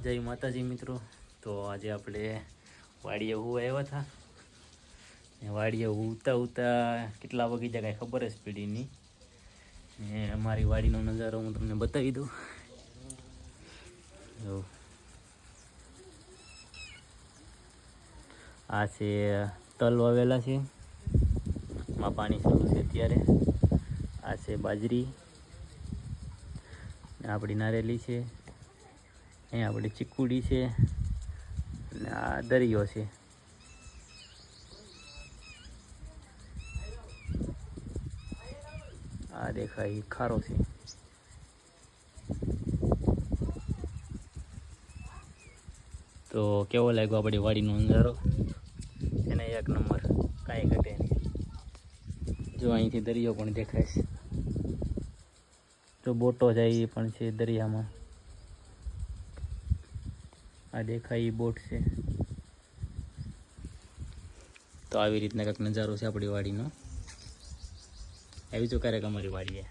જય માતાજી મિત્રો. તો આજે આપણે વાડીએ આવ્યા હતા. વાડીએ ઉતા કેટલા વાગી જાય કાંઈ ખબર જ પડી નહીં. ને અમારી વાડીનો નજારો હું તમને બતાવી દઉં. જો આ છે તલ વાવેલા છે, માં પાણી શરૂ છે અત્યારે. આ છે બાજરી, આપણી નારેલી છે, અહીંયા આપણી ચીકુડી છે, અને આ દરિયો છે. આ દેખાય ખારો છે. તો કેવો લાગ્યો આપણી વાડીનો નજારો? એને એક નંબર, કાંઈ ઘટે નહીં. જો અહીંથી દરિયો પણ દેખાય છે. જો બોટો જાય એ પણ છે દરિયામાં. આ દેખાય એ બોટ છે. તો આવી રીતના કંઈક નજારો છે આપણી વાડીનો. આવી જો ક્યારેક અમારી વાડીએ.